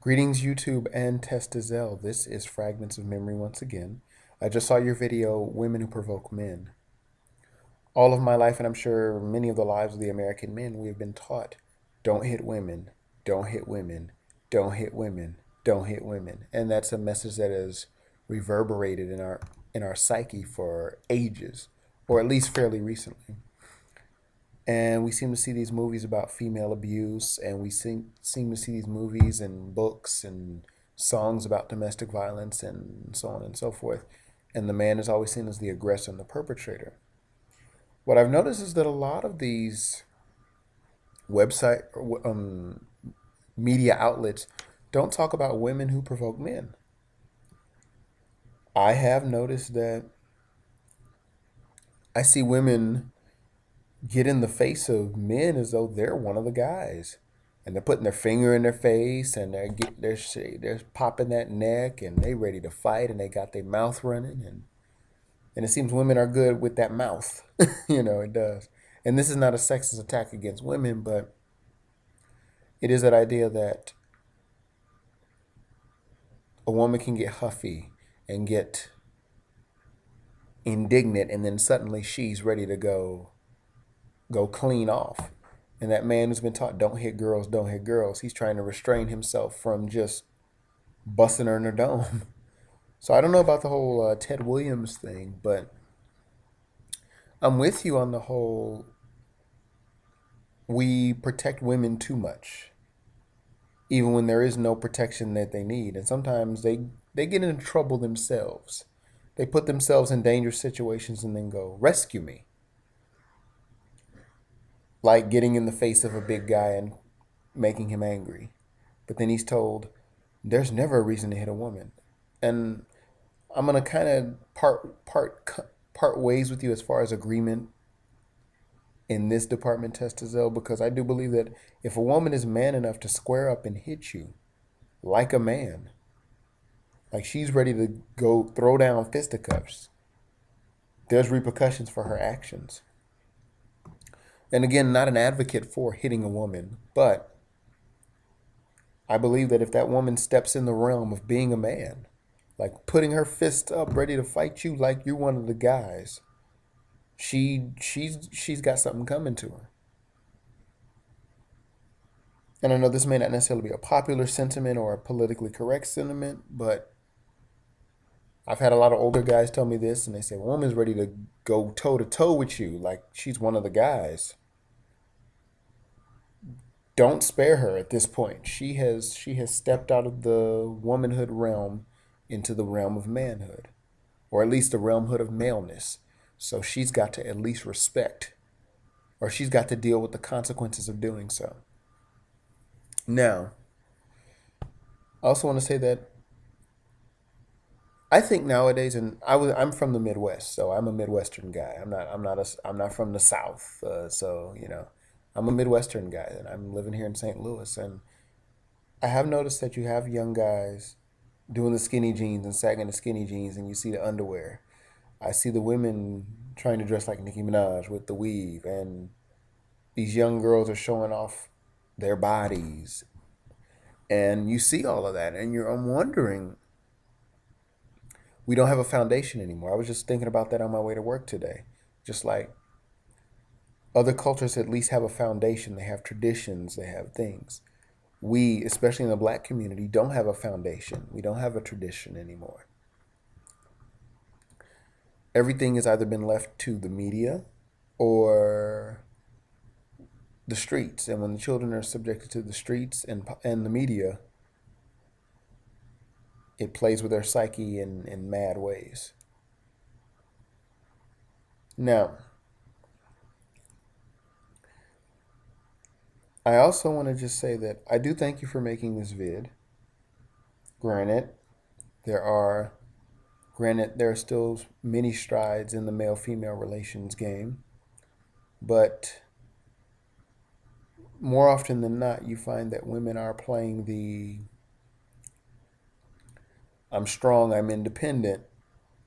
Greetings, YouTube and Testizel. This is Fragments of Memory once again. I just saw your video, Women Who Provoke Men. All of my life, and I'm sure many of the lives of the American men, we have been taught, don't hit women, don't hit women, don't hit women, don't hit women. And that's a message that has reverberated in our psyche for ages, or at least fairly recently. And we seem to see these movies about female abuse, and we seem to see these movies and books and songs about domestic violence and so on and so forth. And the man is always seen as the aggressor and the perpetrator. What I've noticed is that a lot of these website media outlets don't talk about women who provoke men. I have noticed that I see women get in the face of men as though they're one of the guys, and they're putting their finger in their face, and they're popping that neck, and they ready to fight, and they got their mouth running, and it seems women are good with that mouth. It does. And this is not a sexist attack against women, but it is that idea that a woman can get huffy and get indignant, and then suddenly she's ready to go clean off. And that man who's been taught don't hit girls, don't hit girls, he's trying to restrain himself from just busting her in her dome. So I don't know about the whole Ted Williams thing, but I'm with you on the whole we protect women too much, even when there is no protection that they need. And sometimes they get into trouble themselves. They put themselves in dangerous situations and then go, rescue me. Like getting in the face of a big guy and making him angry. But then he's told, there's never a reason to hit a woman. And I'm gonna kind of part ways with you as far as agreement in this department, Testizel, because I do believe that if a woman is man enough to square up and hit you like a man, like she's ready to go throw down fisticuffs, there's repercussions for her actions. And again, not an advocate for hitting a woman, but I believe that if that woman steps in the realm of being a man, like putting her fist up ready to fight you like you're one of the guys, she's got something coming to her. And I know this may not necessarily be a popular sentiment or a politically correct sentiment, but I've had a lot of older guys tell me this, and they say, woman's ready to go toe to toe with you like she's one of the guys. Don't spare her at this point. She has stepped out of the womanhood realm into the realm of manhood, or at least the realmhood of maleness. So she's got to at least respect, or she's got to deal with the consequences of doing so. Now, I also want to say that I think nowadays, and I'm from the Midwest, so I'm a Midwestern guy. I'm not from the South, so I'm a Midwestern guy, and I'm living here in St. Louis, and I have noticed that you have young guys doing the skinny jeans and sagging the skinny jeans, and you see the underwear. I see the women trying to dress like Nicki Minaj with the weave, and these young girls are showing off their bodies, and you see all of that, and I'm wondering, we don't have a foundation anymore. I was just thinking about that on my way to work today. Just like other cultures at least have a foundation, they have traditions, they have things. We, especially in the black community, don't have a foundation. We don't have a tradition anymore. Everything has either been left to the media or the streets. And when the children are subjected to the streets and the media, it plays with their psyche in mad ways. Now, I also want to just say that I do thank you for making this vid. Granted, there are still many strides in the male-female relations game, but more often than not, you find that women are playing the I'm strong, I'm independent,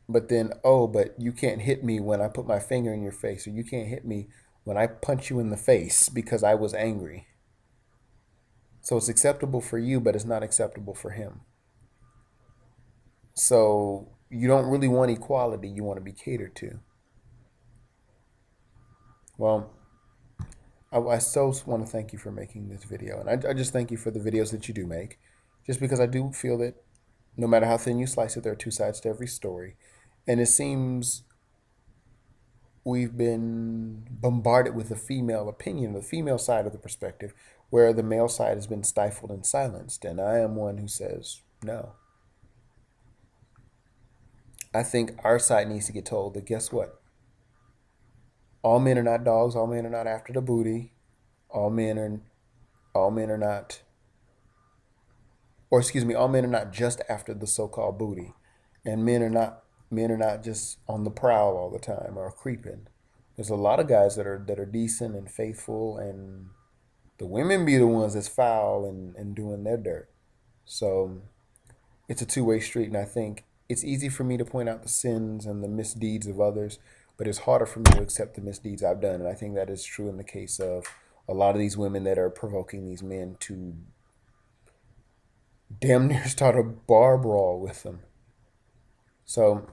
but then, oh, but you can't hit me when I put my finger in your face, or you can't hit me when I punch you in the face because I was angry. So it's acceptable for you, but it's not acceptable for him. So you don't really want equality, you want to be catered to. Well, I so want to thank you for making this video. And I just thank you for the videos that you do make. Just because I do feel that no matter how thin you slice it, there are two sides to every story. And it seems we've been bombarded with the female opinion, the female side of the perspective, where the male side has been stifled and silenced. And I am one who says, no. I think our side needs to get told that guess what? All men are not dogs, all men are not after the booty, all men are all men are not or excuse me, all men are not just after the so-called booty. And men are not just on the prowl all the time or creeping. There's a lot of guys that are decent and faithful, and the women be the ones that's foul and doing their dirt. So it's a two-way street, and I think it's easy for me to point out the sins and the misdeeds of others, but it's harder for me to accept the misdeeds I've done. And I think that is true in the case of a lot of these women that are provoking these men to damn near start a bar brawl with them. So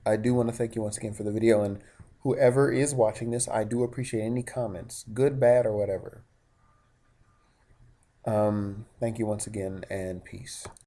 I do want to thank you once again for the video, and whoever is watching this, I do appreciate any comments, good, bad, or whatever. Thank you once again, and peace.